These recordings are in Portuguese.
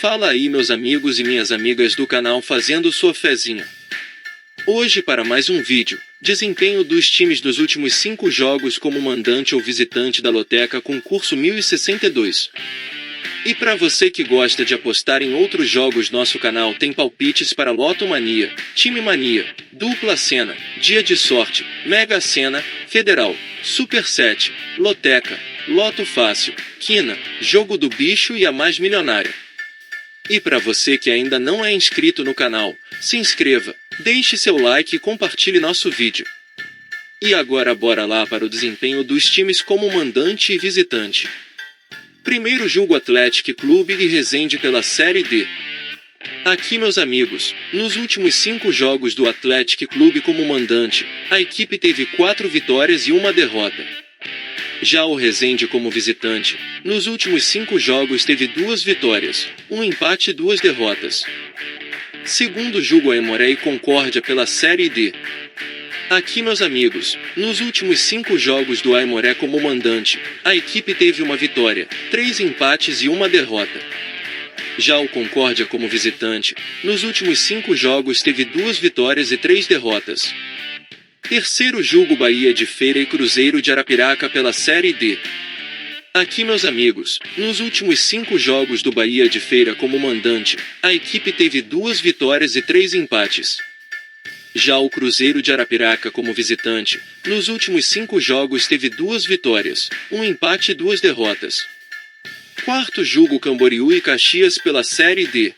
Fala aí, meus amigos e minhas amigas do canal fazendo sua fezinha. Hoje para mais um vídeo, desempenho dos times dos últimos 5 jogos como mandante ou visitante da Loteca concurso 1062. E para você que gosta de apostar em outros jogos, nosso canal tem palpites para Loto Mania, Time Mania, Dupla Sena, Dia de Sorte, Mega Sena, Federal, Super 7, Loteca, Loto Fácil, Quina, Jogo do Bicho e a Mais Milionária. E para você que ainda não é inscrito no canal, se inscreva, deixe seu like e compartilhe nosso vídeo. E agora bora lá para o desempenho dos times como mandante e visitante. Primeiro jogo Athletic Clube e Resende pela Série D. Aqui, meus amigos, nos últimos 5 jogos do Athletic Clube como mandante, a equipe teve 4 vitórias e 1 derrota. Já o Resende como visitante, nos últimos 5 jogos teve 2 vitórias, 1 empate e 2 derrotas. Segundo jogo Aimoré e Concórdia pela Série D. Aqui, meus amigos, nos últimos 5 jogos do Aimoré como mandante, a equipe teve 1 vitória, 3 empates e 1 derrota. Já o Concórdia como visitante, nos últimos 5 jogos teve 2 vitórias e 3 derrotas. Terceiro jogo Bahia de Feira e Cruzeiro de Arapiraca pela Série D. Aqui, meus amigos, nos últimos 5 jogos do Bahia de Feira como mandante, a equipe teve 2 vitórias e 3 empates. Já o Cruzeiro de Arapiraca como visitante, nos últimos 5 jogos teve 2 vitórias, 1 empate e 2 derrotas. Quarto jogo Camboriú e Caxias pela Série D.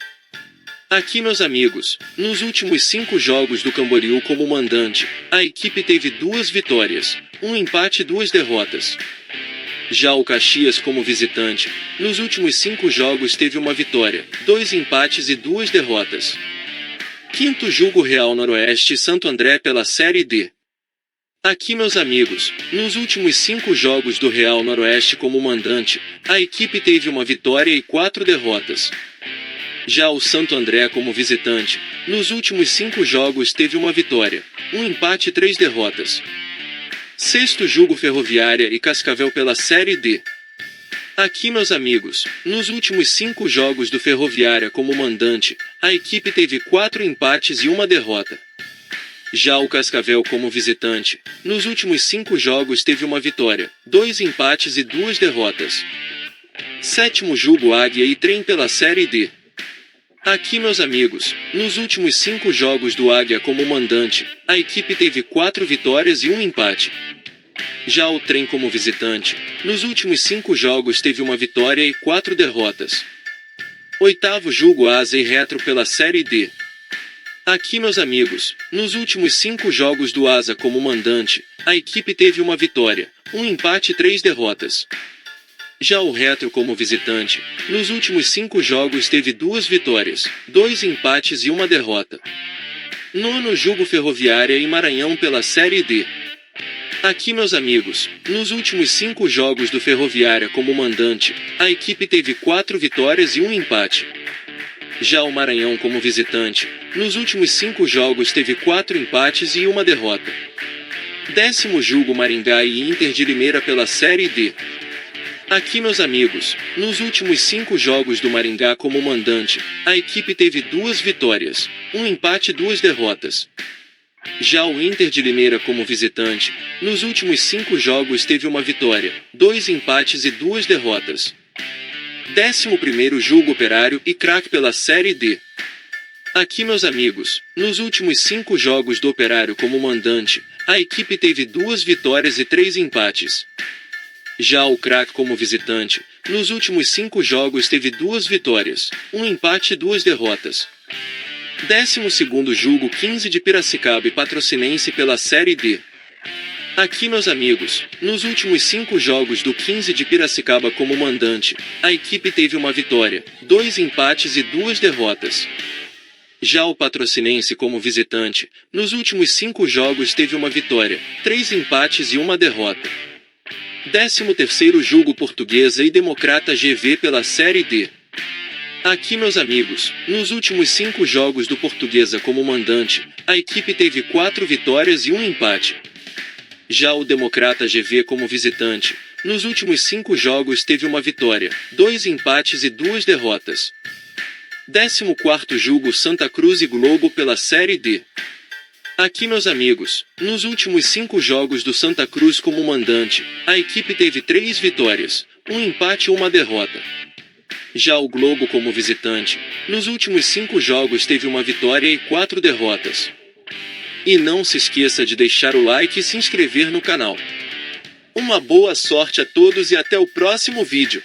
Aqui, meus amigos, nos últimos 5 jogos do Camboriú como mandante, a equipe teve 2 vitórias, 1 empate e 2 derrotas. Já o Caxias como visitante, nos últimos 5 jogos teve 1 vitória, 2 empates e 2 derrotas. Quinto jogo Real Noroeste e Santo André pela Série D. Aqui, meus amigos, nos últimos 5 jogos do Real Noroeste como mandante, a equipe teve 1 vitória e 4 derrotas. Já o Santo André como visitante, nos últimos 5 jogos teve 1 vitória, 1 empate e 3 derrotas. Sexto jogo Ferroviária e Cascavel pela Série D. Aqui, meus amigos, nos últimos 5 jogos do Ferroviária como mandante, a equipe teve 4 empates e 1 derrota. Já o Cascavel como visitante, nos últimos 5 jogos teve 1 vitória, 2 empates e 2 derrotas. Sétimo jogo Águia e Trem pela Série D. Aqui, meus amigos, nos últimos 5 jogos do Águia como mandante, a equipe teve 4 vitórias e 1 empate. Já o Trem como visitante, nos últimos 5 jogos teve 1 vitória e 4 derrotas. Oitavo jogo Asa e Retro pela Série D. Aqui, meus amigos, nos últimos 5 jogos do Asa como mandante, a equipe teve 1 vitória, 1 empate e 3 derrotas. Já o Retro como visitante, nos últimos 5 jogos teve 2 vitórias, 2 empates e 1 derrota. Nono jogo Ferroviária e Maranhão pela Série D. Aqui, meus amigos, nos últimos 5 jogos do Ferroviária como mandante, a equipe teve 4 vitórias e 1 empate. Já o Maranhão como visitante, nos últimos 5 jogos teve 4 empates e 1 derrota. Décimo jogo Maringá e Inter de Limeira pela Série D. Aqui, meus amigos, nos últimos 5 jogos do Maringá como mandante, a equipe teve 2 vitórias, 1 empate e 2 derrotas. Já o Inter de Limeira como visitante, nos últimos 5 jogos teve 1 vitória, 2 empates e 2 derrotas. 11º jogo Operário e Crack pela Série D. Aqui, meus amigos, nos últimos 5 jogos do Operário como mandante, a equipe teve 2 vitórias e 3 empates. Já o Crack como visitante, nos últimos 5 jogos teve 2 vitórias, 1 empate e 2 derrotas. 12º jogo 15 de Piracicaba e Patrocinense pela Série D. Aqui, meus amigos, nos últimos 5 jogos do 15 de Piracicaba como mandante, a equipe teve 1 vitória, 2 empates e 2 derrotas. Já o Patrocinense como visitante, nos últimos 5 jogos teve 1 vitória, 3 empates e 1 derrota. 13º jogo Portuguesa e Democrata GV pela Série D. Aqui, meus amigos, nos últimos 5 jogos do Portuguesa como mandante, a equipe teve 4 vitórias e 1 empate. Já o Democrata GV como visitante, nos últimos 5 jogos teve 1 vitória, 2 empates e 2 derrotas. 14º jogo Santa Cruz e Globo pela Série D. Aqui, meus amigos, nos últimos 5 jogos do Santa Cruz como mandante, a equipe teve 3 vitórias, um empate e uma derrota. Já o Globo como visitante, nos últimos 5 jogos teve uma vitória e 4 derrotas. E não se esqueça de deixar o like e se inscrever no canal. Uma boa sorte a todos e até o próximo vídeo.